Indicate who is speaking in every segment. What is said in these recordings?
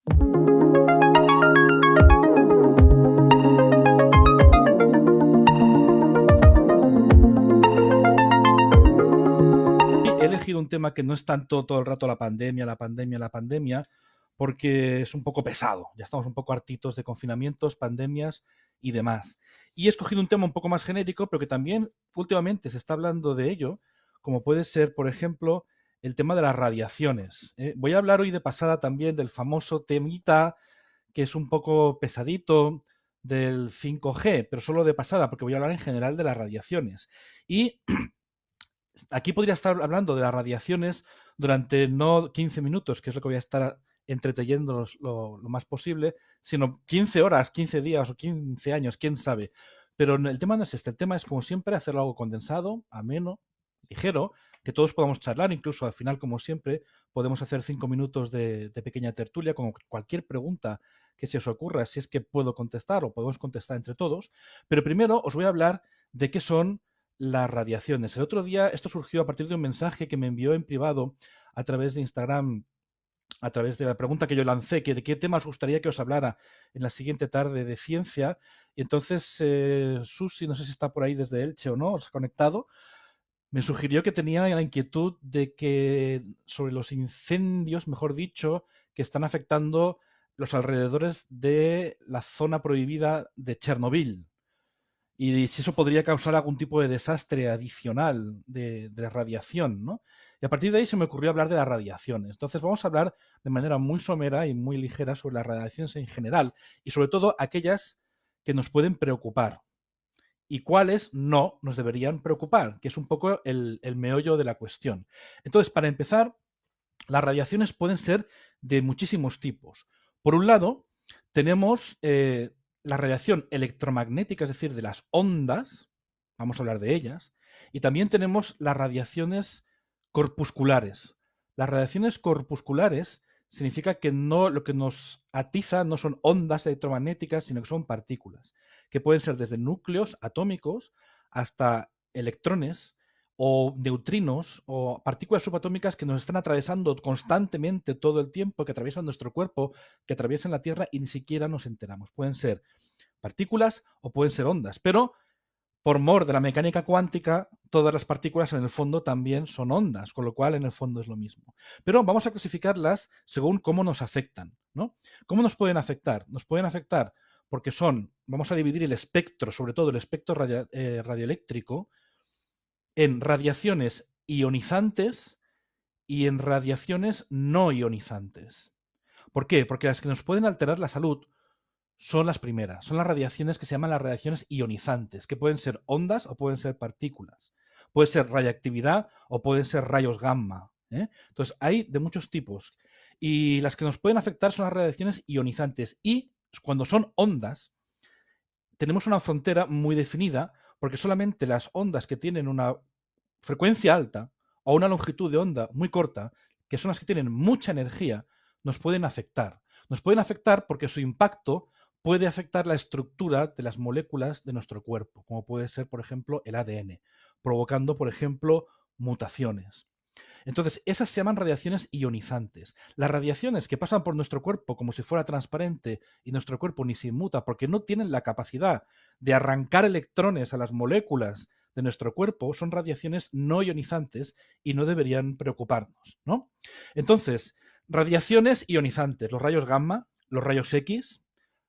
Speaker 1: He elegido un tema que no es tanto todo el rato la pandemia, porque es un poco pesado. Ya estamos un poco hartitos de confinamientos, pandemias y demás. Y he escogido un tema un poco más genérico, pero que también últimamente se está hablando de ello, como puede ser, por ejemplo, el tema de las radiaciones. Voy a hablar hoy de pasada también del famoso temita que es un poco pesadito del 5G, pero solo de pasada, porque voy a hablar en general de las radiaciones. Y aquí podría estar hablando de las radiaciones durante no 15 minutos, que es lo que voy a estar entreteniéndolos lo más posible, sino 15 horas, 15 días o 15 años, quién sabe. Pero el tema no es este, el tema es como siempre hacerlo algo condensado, ameno, ligero, que todos podamos charlar, incluso al final, como siempre, podemos hacer 5 minutos de pequeña tertulia con cualquier pregunta que se os ocurra, si es que puedo contestar o podemos contestar entre todos. Pero primero os voy a hablar de qué son las radiaciones. El otro día esto surgió a partir de un mensaje que me envió en privado a través de Instagram, a través de la pregunta que yo lancé, que de qué temas os gustaría que os hablara en la siguiente tarde de ciencia. Y entonces Susi, no sé si está por ahí desde Elche o no, os ha conectado, me sugirió que tenía la inquietud de que sobre los incendios, mejor dicho, que están afectando los alrededores de la zona prohibida de Chernobyl y si eso podría causar algún tipo de desastre adicional de radiación, ¿no? Y a partir de ahí se me ocurrió hablar de las radiaciones. Entonces vamos a hablar de manera muy somera y muy ligera sobre las radiaciones en general y sobre todo aquellas que nos pueden preocupar y cuáles no nos deberían preocupar, que es un poco el meollo de la cuestión. Entonces, para empezar, las radiaciones pueden ser de muchísimos tipos. Por un lado, tenemos la radiación electromagnética, es decir, de las ondas, vamos a hablar de ellas, y también tenemos las radiaciones corpusculares. Las radiaciones corpusculares significa que no, lo que nos atiza no son ondas electromagnéticas, sino que son partículas, que pueden ser desde núcleos atómicos hasta electrones o neutrinos o partículas subatómicas que nos están atravesando constantemente todo el tiempo, que atraviesan nuestro cuerpo, que atraviesan la Tierra y ni siquiera nos enteramos. Pueden ser partículas o pueden ser ondas, pero por mor de la mecánica cuántica, todas las partículas en el fondo también son ondas, con lo cual en el fondo es lo mismo. Pero vamos a clasificarlas según cómo nos afectan, ¿no? ¿Cómo nos pueden afectar? Nos pueden afectar porque vamos a dividir el espectro, sobre todo el espectro radioeléctrico, en radiaciones ionizantes y en radiaciones no ionizantes. ¿Por qué? Porque las que nos pueden alterar la salud son las primeras, son las radiaciones que se llaman las radiaciones ionizantes, que pueden ser ondas o pueden ser partículas. Puede ser radiactividad o pueden ser rayos gamma. Entonces, hay de muchos tipos. Y las que nos pueden afectar son las radiaciones ionizantes. Y cuando son ondas, tenemos una frontera muy definida, porque solamente las ondas que tienen una frecuencia alta o una longitud de onda muy corta, que son las que tienen mucha energía, nos pueden afectar. Nos pueden afectar porque su impacto puede afectar la estructura de las moléculas de nuestro cuerpo, como puede ser, por ejemplo, el ADN, provocando, por ejemplo, mutaciones. Entonces, esas se llaman radiaciones ionizantes. Las radiaciones que pasan por nuestro cuerpo como si fuera transparente y nuestro cuerpo ni se inmuta porque no tienen la capacidad de arrancar electrones a las moléculas de nuestro cuerpo son radiaciones no ionizantes y no deberían preocuparnos, ¿no? Entonces, radiaciones ionizantes, los rayos gamma, los rayos X,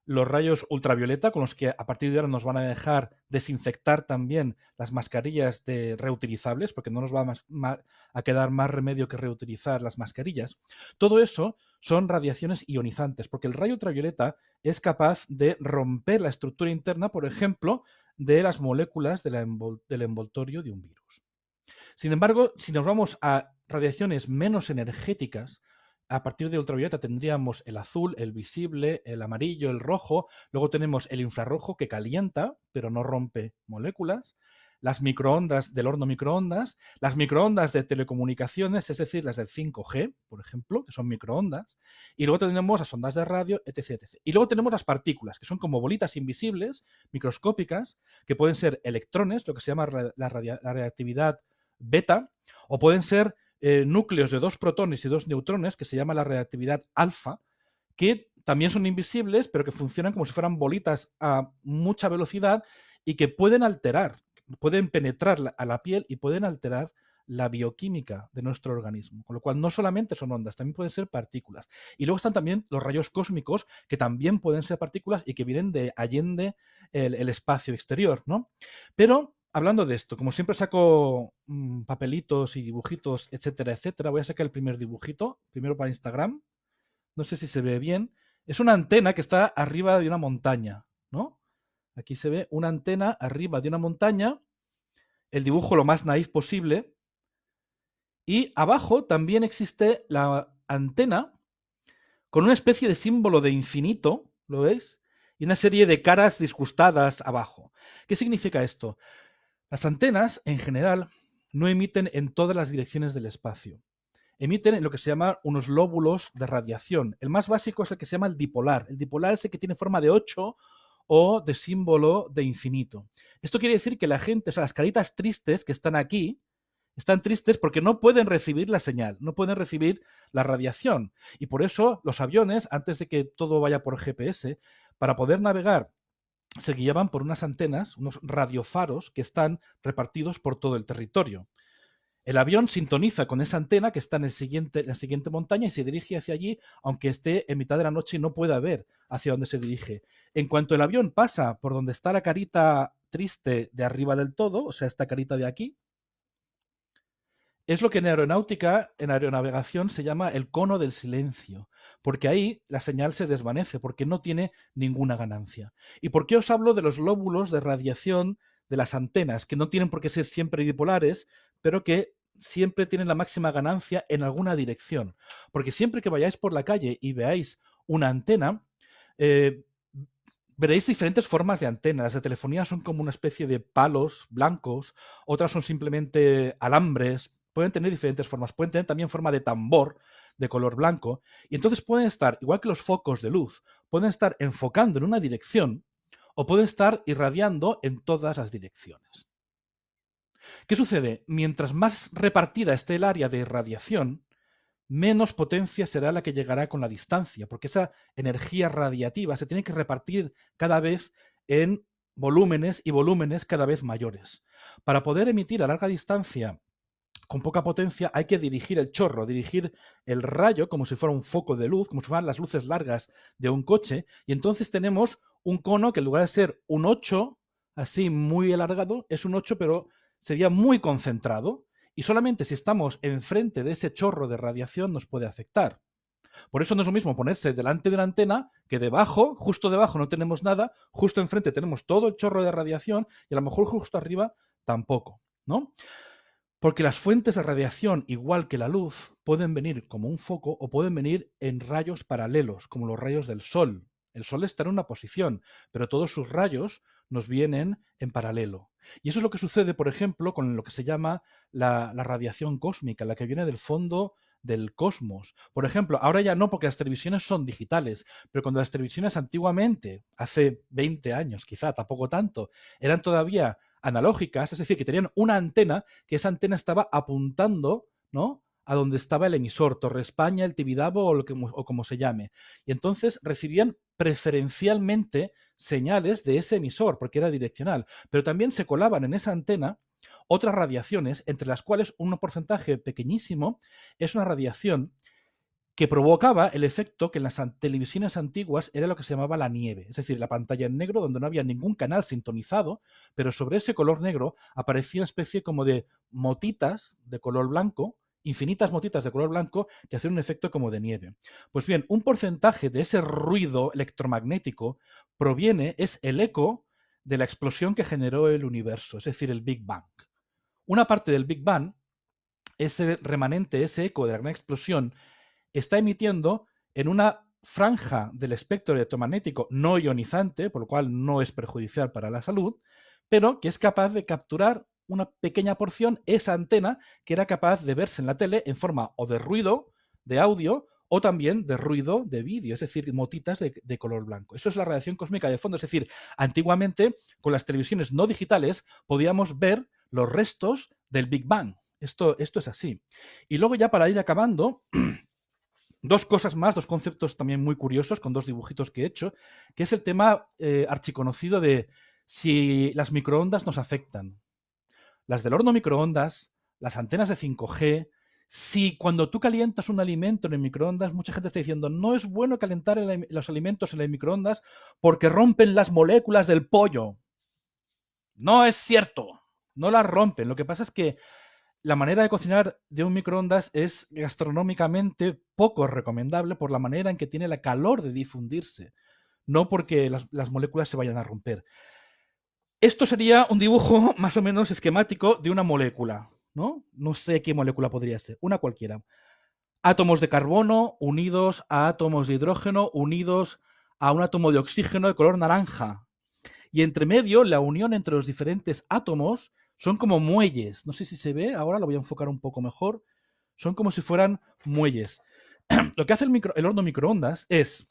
Speaker 1: los rayos ultravioleta, con los que a partir de ahora nos van a dejar desinfectar también las mascarillas reutilizables, porque no nos va a quedar más remedio que reutilizar las mascarillas. Todo eso son radiaciones ionizantes, porque el rayo ultravioleta es capaz de romper la estructura interna, por ejemplo, de las moléculas del envoltorio de un virus. Sin embargo, si nos vamos a radiaciones menos energéticas, a partir de ultravioleta tendríamos el azul, el visible, el amarillo, el rojo. Luego tenemos el infrarrojo que calienta, pero no rompe moléculas. Las microondas del horno microondas. Las microondas de telecomunicaciones, es decir, las del 5G, por ejemplo, que son microondas. Y luego tenemos las ondas de radio, etc, etc. Y luego tenemos las partículas, que son como bolitas invisibles, microscópicas, que pueden ser electrones, lo que se llama la radiactividad beta, o pueden ser núcleos de 2 protones y 2 neutrones, que se llama la reactividad alfa, que también son invisibles, pero que funcionan como si fueran bolitas a mucha velocidad y que pueden alterar, pueden penetrar a la piel y pueden alterar la bioquímica de nuestro organismo. Con lo cual no solamente son ondas, también pueden ser partículas. Y luego están también los rayos cósmicos, que también pueden ser partículas y que vienen de allende el espacio exterior, ¿no? Pero hablando de esto, como siempre saco papelitos y dibujitos, etcétera, etcétera, voy a sacar el primer dibujito, primero para Instagram. No sé si se ve bien. Es una antena que está arriba de una montaña, ¿no? Aquí se ve una antena arriba de una montaña, el dibujo lo más naif posible, y abajo también existe la antena con una especie de símbolo de infinito, ¿lo veis? Y una serie de caras disgustadas abajo. ¿Qué significa esto? Las antenas, en general, no emiten en todas las direcciones del espacio. Emiten en lo que se llama unos lóbulos de radiación. El más básico es el que se llama el dipolar. El dipolar es el que tiene forma de 8 o de símbolo de infinito. Esto quiere decir que la gente, o sea, las caritas tristes que están aquí, están tristes porque no pueden recibir la señal, no pueden recibir la radiación. Y por eso los aviones, antes de que todo vaya por GPS, para poder navegar, se guiaban por unas antenas, unos radiofaros que están repartidos por todo el territorio. El avión sintoniza con esa antena que está en la siguiente montaña y se dirige hacia allí, aunque esté en mitad de la noche y no pueda ver hacia dónde se dirige. En cuanto el avión pasa por donde está la carita triste de arriba del todo, o sea, esta carita de aquí, es lo que en aeronáutica, en aeronavegación, se llama el cono del silencio, porque ahí la señal se desvanece, porque no tiene ninguna ganancia. ¿Y por qué os hablo de los lóbulos de radiación de las antenas, que no tienen por qué ser siempre dipolares, pero que siempre tienen la máxima ganancia en alguna dirección? Porque siempre que vayáis por la calle y veáis una antena, veréis diferentes formas de antena. Las de telefonía son como una especie de palos blancos, otras son simplemente alambres, pueden tener diferentes formas, pueden tener también forma de tambor de color blanco, y entonces pueden estar, igual que los focos de luz, pueden estar enfocando en una dirección o pueden estar irradiando en todas las direcciones. ¿Qué sucede? Mientras más repartida esté el área de irradiación, menos potencia será la que llegará con la distancia, porque esa energía radiativa se tiene que repartir cada vez en volúmenes y volúmenes cada vez mayores. Para poder emitir a larga distancia con poca potencia hay que dirigir el chorro, dirigir el rayo como si fuera un foco de luz, como si fueran las luces largas de un coche, y entonces tenemos un cono que en lugar de ser un 8, así muy alargado, es un 8 pero sería muy concentrado, y solamente si estamos enfrente de ese chorro de radiación nos puede afectar. Por eso no es lo mismo ponerse delante de una antena que debajo, justo debajo no tenemos nada, justo enfrente tenemos todo el chorro de radiación y a lo mejor justo arriba tampoco, ¿no? Porque las fuentes de radiación, igual que la luz, pueden venir como un foco o pueden venir en rayos paralelos, como los rayos del Sol. El Sol está en una posición, pero todos sus rayos nos vienen en paralelo. Y eso es lo que sucede, por ejemplo, con lo que se llama la radiación cósmica, la que viene del fondo del cosmos. Por ejemplo, ahora ya no, porque las televisiones son digitales, pero cuando las televisiones antiguamente, hace 20 años quizá, tampoco tanto, eran todavía analógicas, es decir, que tenían una antena, que esa antena estaba apuntando, ¿no?, a donde estaba el emisor, Torre España, el Tibidabo o como se llame. Y entonces recibían preferencialmente señales de ese emisor, porque era direccional, pero también se colaban en esa antena otras radiaciones, entre las cuales un porcentaje pequeñísimo es una radiación que provocaba el efecto que en las televisiones antiguas era lo que se llamaba la nieve, es decir, la pantalla en negro donde no había ningún canal sintonizado, pero sobre ese color negro aparecía una especie como de motitas de color blanco, infinitas motitas de color blanco que hacían un efecto como de nieve. Pues bien, un porcentaje de ese ruido electromagnético es el eco de la explosión que generó el universo, es decir, el Big Bang. Una parte del Big Bang, ese remanente, ese eco de la gran explosión, está emitiendo en una franja del espectro electromagnético no ionizante, por lo cual no es perjudicial para la salud, pero que es capaz de capturar una pequeña porción, esa antena que era capaz de verse en la tele en forma o de ruido, de audio, o también de ruido de vídeo, es decir, motitas de color blanco. Eso es la radiación cósmica de fondo, es decir, antiguamente con las televisiones no digitales podíamos ver los restos del Big Bang. Esto es así. Y luego ya para ir acabando, dos cosas más, dos conceptos también muy curiosos con dos dibujitos que he hecho, que es el tema archiconocido de si las microondas nos afectan. Las del horno microondas, las antenas de 5G, si cuando tú calientas un alimento en el microondas, mucha gente está diciendo no es bueno calentar los alimentos en el microondas porque rompen las moléculas del pollo. No es cierto, no las rompen. Lo que pasa es que la manera de cocinar de un microondas es gastronómicamente poco recomendable por la manera en que tiene la calor de difundirse, no porque las moléculas se vayan a romper. Esto sería un dibujo más o menos esquemático de una molécula, ¿no? No sé qué molécula podría ser, una cualquiera. Átomos de carbono unidos a átomos de hidrógeno unidos a un átomo de oxígeno de color naranja. Y entre medio, la unión entre los diferentes átomos son como muelles. No sé si se ve, ahora lo voy a enfocar un poco mejor. Son como si fueran muelles. Lo que hace el horno microondas es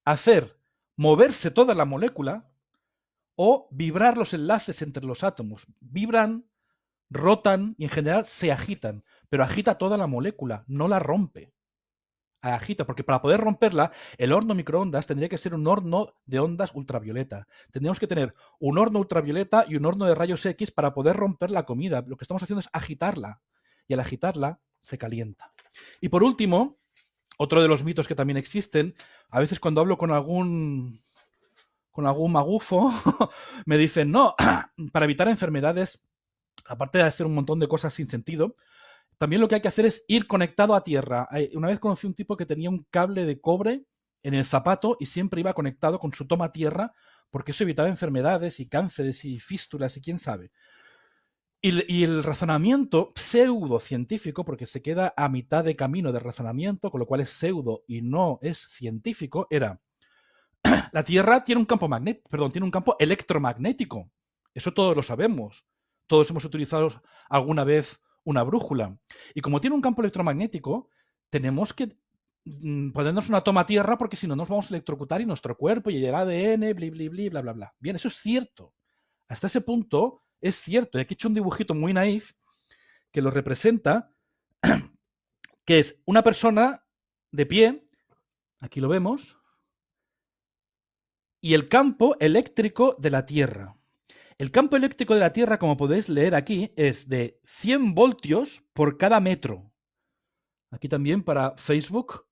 Speaker 1: hacer moverse toda la molécula o vibrar los enlaces entre los átomos. Vibran, rotan y en general se agitan, pero agita toda la molécula, no la rompe. Agita, porque para poder romperla, el horno microondas tendría que ser un horno de ondas ultravioleta. Tendríamos que tener un horno ultravioleta y un horno de rayos X para poder romper la comida. Lo que estamos haciendo es agitarla, y al agitarla se calienta. Y por último, otro de los mitos que también existen, a veces cuando hablo con algún magufo, me dicen, no, para evitar enfermedades, aparte de hacer un montón de cosas sin sentido, también lo que hay que hacer es ir conectado a tierra. Una vez conocí un tipo que tenía un cable de cobre en el zapato y siempre iba conectado con su toma tierra porque eso evitaba enfermedades y cánceres y fístulas y quién sabe. Y el razonamiento pseudocientífico, porque se queda a mitad de camino de razonamiento, con lo cual es pseudo y no es científico, era la Tierra tiene un campo tiene un campo electromagnético. Eso todos lo sabemos. Todos hemos utilizado alguna vez una brújula. Y como tiene un campo electromagnético, tenemos que ponernos una toma tierra porque si no nos vamos a electrocutar y nuestro cuerpo y el ADN, bli, bli, bli, bla, bla, bla. Bien, eso es cierto. Hasta ese punto es cierto. Y aquí he hecho un dibujito muy naif que lo representa, que es una persona de pie, aquí lo vemos, y el campo eléctrico de la Tierra. El campo eléctrico de la Tierra, como podéis leer aquí, es de 100 voltios por cada metro. Aquí también para Facebook.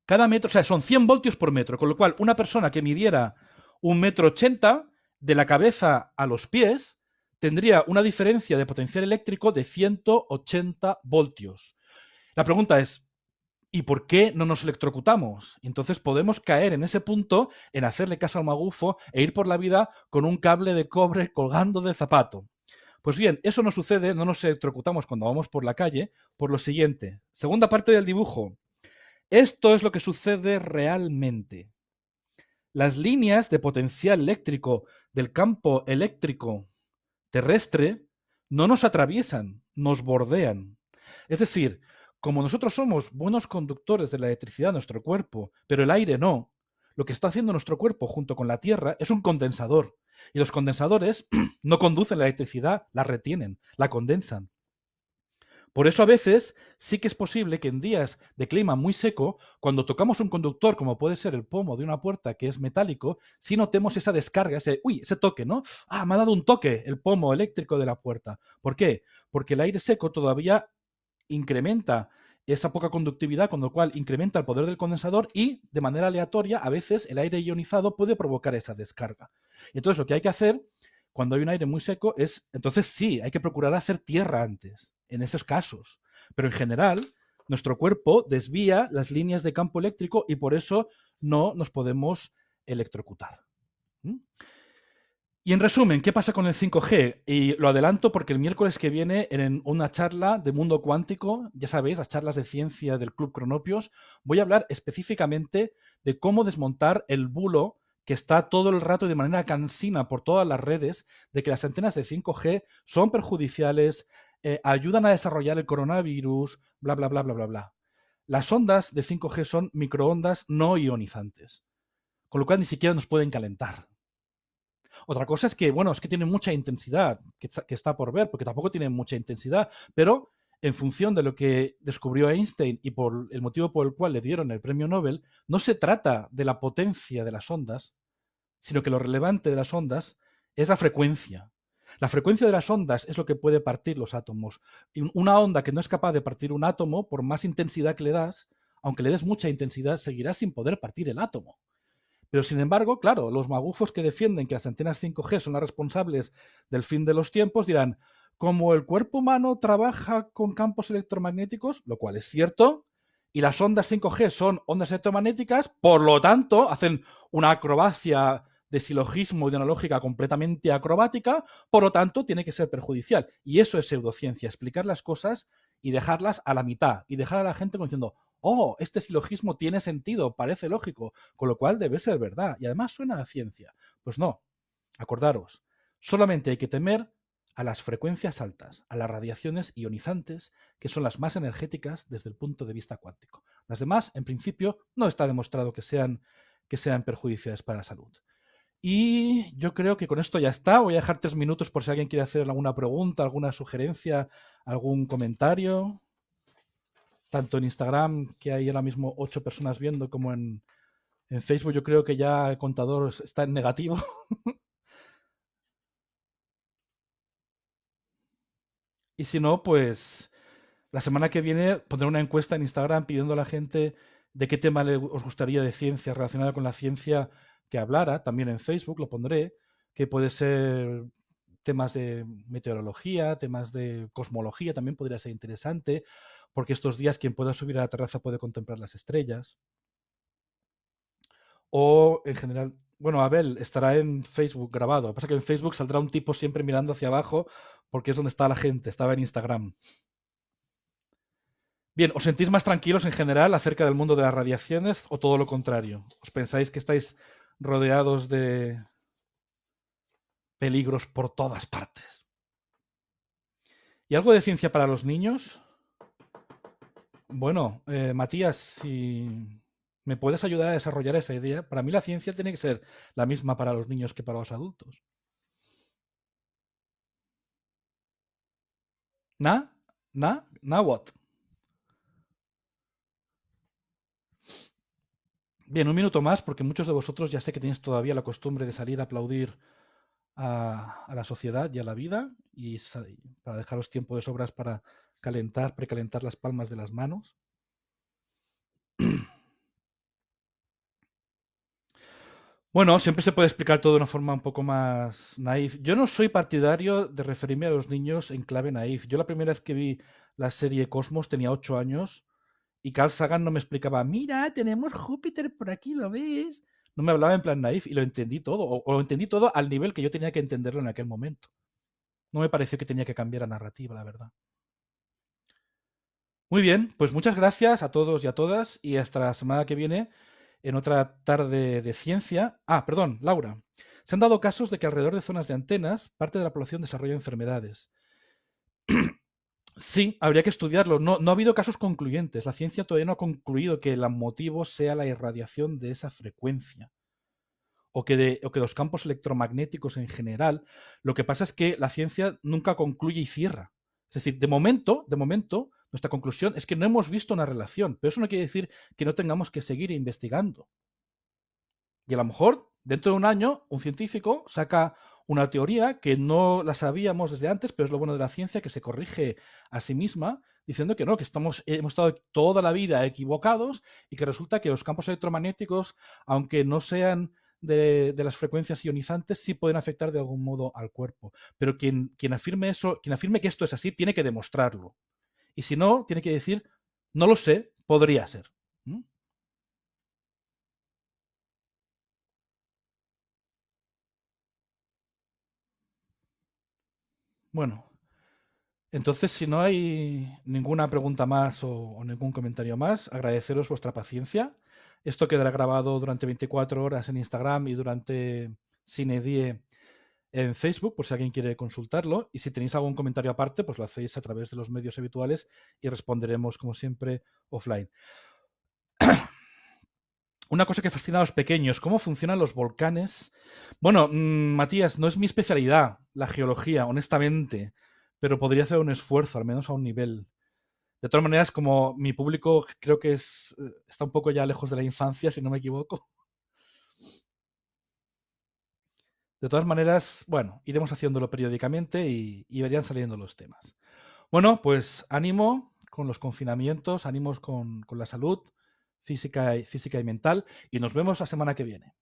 Speaker 1: Cada metro, o sea, son 100 voltios por metro, con lo cual una persona que midiera 1,80 m de la cabeza a los pies tendría una diferencia de potencial eléctrico de 180 voltios. La pregunta es, ¿y por qué no nos electrocutamos? Y entonces podemos caer en ese punto en hacerle caso al magufo e ir por la vida con un cable de cobre colgando del zapato. Pues bien, eso no sucede, no nos electrocutamos cuando vamos por la calle, por lo siguiente. Segunda parte del dibujo. Esto es lo que sucede realmente. Las líneas de potencial eléctrico del campo eléctrico terrestre no nos atraviesan, nos bordean. Es decir, como nosotros somos buenos conductores de la electricidad en nuestro cuerpo, pero el aire no, lo que está haciendo nuestro cuerpo junto con la Tierra es un condensador. Y los condensadores no conducen la electricidad, la retienen, la condensan. Por eso a veces sí que es posible que en días de clima muy seco, cuando tocamos un conductor, como puede ser el pomo de una puerta que es metálico, sí notemos esa descarga, ese toque, ¿no? Ah, me ha dado un toque el pomo eléctrico de la puerta. ¿Por qué? Porque el aire seco todavía incrementa esa poca conductividad, con lo cual incrementa el poder del condensador y, de manera aleatoria, a veces el aire ionizado puede provocar esa descarga. Entonces, lo que hay que hacer cuando hay un aire muy seco es, entonces sí, hay que procurar hacer tierra antes, en esos casos. Pero en general, nuestro cuerpo desvía las líneas de campo eléctrico y por eso no nos podemos electrocutar. ¿Mm? Y en resumen, ¿qué pasa con el 5G? Y lo adelanto porque el miércoles que viene en una charla de mundo cuántico, ya sabéis, las charlas de ciencia del Club Cronopios, voy a hablar específicamente de cómo desmontar el bulo que está todo el rato de manera cansina por todas las redes de que las antenas de 5G son perjudiciales, ayudan a desarrollar el coronavirus, bla, bla, bla, bla, bla, bla. Las ondas de 5G son microondas no ionizantes, con lo cual ni siquiera nos pueden calentar. Otra cosa es que, bueno, es que tienen mucha intensidad, que está por ver, porque tampoco tienen mucha intensidad, pero en función de lo que descubrió Einstein y por el motivo por el cual le dieron el premio Nobel, no se trata de la potencia de las ondas, sino que lo relevante de las ondas es la frecuencia. La frecuencia de las ondas es lo que puede partir los átomos. Y una onda que no es capaz de partir un átomo, por más intensidad que le das, aunque le des mucha intensidad, seguirá sin poder partir el átomo. Pero sin embargo, claro, los magufos que defienden que las antenas 5G son las responsables del fin de los tiempos dirán, como el cuerpo humano trabaja con campos electromagnéticos, lo cual es cierto, y las ondas 5G son ondas electromagnéticas, por lo tanto, hacen una acrobacia de silogismo y de una lógica completamente acrobática, por lo tanto, tiene que ser perjudicial. Y eso es pseudociencia, explicar las cosas y dejarlas a la mitad, y dejar a la gente diciendo, oh, este silogismo tiene sentido, parece lógico, con lo cual debe ser verdad, y además suena a ciencia. Pues no, acordaros, solamente hay que temer a las frecuencias altas, a las radiaciones ionizantes, que son las más energéticas desde el punto de vista cuántico. Las demás, en principio, no está demostrado que sean perjudiciales para la salud. Y yo creo que con esto ya está. Voy a dejar 3 minutos por si alguien quiere hacer alguna pregunta, alguna sugerencia, algún comentario. Tanto en Instagram, que hay ahora mismo 8 personas viendo, como en Facebook, yo creo que ya el contador está en negativo. Y si no, pues la semana que viene pondré una encuesta en Instagram pidiendo a la gente de qué tema os gustaría de ciencia relacionada con la ciencia que hablara. También en Facebook lo pondré, que puede ser temas de meteorología, temas de cosmología, también podría ser interesante, porque estos días quien pueda subir a la terraza puede contemplar las estrellas. O en general, bueno, Abel estará en Facebook grabado. Lo que pasa es que en Facebook saldrá un tipo siempre mirando hacia abajo porque es donde está la gente. Estaba en Instagram. Bien, ¿os sentís más tranquilos en general acerca del mundo de las radiaciones o todo lo contrario? ¿Os pensáis que estáis rodeados de peligros por todas partes? ¿Y algo de ciencia para los niños? Bueno, Matías, si me puedes ayudar a desarrollar esa idea, para mí la ciencia tiene que ser la misma para los niños que para los adultos. ¿Na? ¿Na? ¿Na what? Bien, un minuto más, porque muchos de vosotros ya sé que tenéis todavía la costumbre de salir a aplaudir a la sociedad y a la vida, y para dejaros tiempo de sobras para precalentar las palmas de las manos. Bueno, siempre se puede explicar todo de una forma un poco más naif. Yo no soy partidario de referirme a los niños en clave naif. Yo la primera vez que vi la serie Cosmos tenía 8 años y Carl Sagan no me explicaba, mira, tenemos Júpiter por aquí, ¿lo ves? No me hablaba en plan naif y lo entendí todo, o lo entendí todo al nivel que yo tenía que entenderlo en aquel momento. No me pareció que tenía que cambiar la narrativa, la verdad. Muy bien, pues muchas gracias a todos y a todas y hasta la semana que viene en otra tarde de ciencia. Ah, perdón, Laura. Se han dado casos de que alrededor de zonas de antenas parte de la población desarrolla enfermedades. Sí, habría que estudiarlo. No, no ha habido casos concluyentes. La ciencia todavía no ha concluido que el motivo sea la irradiación de esa frecuencia. O que los campos electromagnéticos en general. Lo que pasa es que la ciencia nunca concluye y cierra. Es decir, de momento, nuestra conclusión es que no hemos visto una relación, pero eso no quiere decir que no tengamos que seguir investigando. Y a lo mejor, dentro de un año, un científico saca una teoría que no la sabíamos desde antes, pero es lo bueno de la ciencia, que se corrige a sí misma, diciendo que no, que hemos estado toda la vida equivocados y que resulta que los campos electromagnéticos, aunque no sean de las frecuencias ionizantes, sí pueden afectar de algún modo al cuerpo. Pero quien afirme eso, quien afirme que esto es así, tiene que demostrarlo. Y si no, tiene que decir, no lo sé, podría ser. ¿Mm? Bueno, entonces, si no hay ninguna pregunta más o ningún comentario más, agradeceros vuestra paciencia. Esto quedará grabado durante 24 horas en Instagram y durante Cinedie en Facebook, por si alguien quiere consultarlo. Y si tenéis algún comentario aparte, pues lo hacéis a través de los medios habituales y responderemos, como siempre, offline. Una cosa que fascina a los pequeños, ¿cómo funcionan los volcanes? Bueno, Matías, no es mi especialidad, la geología, honestamente, pero podría hacer un esfuerzo, al menos a un nivel. De todas maneras, como mi público creo que está un poco ya lejos de la infancia, si no me equivoco. De todas maneras, bueno, iremos haciéndolo periódicamente y verían saliendo los temas. Bueno, pues ánimo con los confinamientos, ánimos con la salud física y mental, y nos vemos la semana que viene.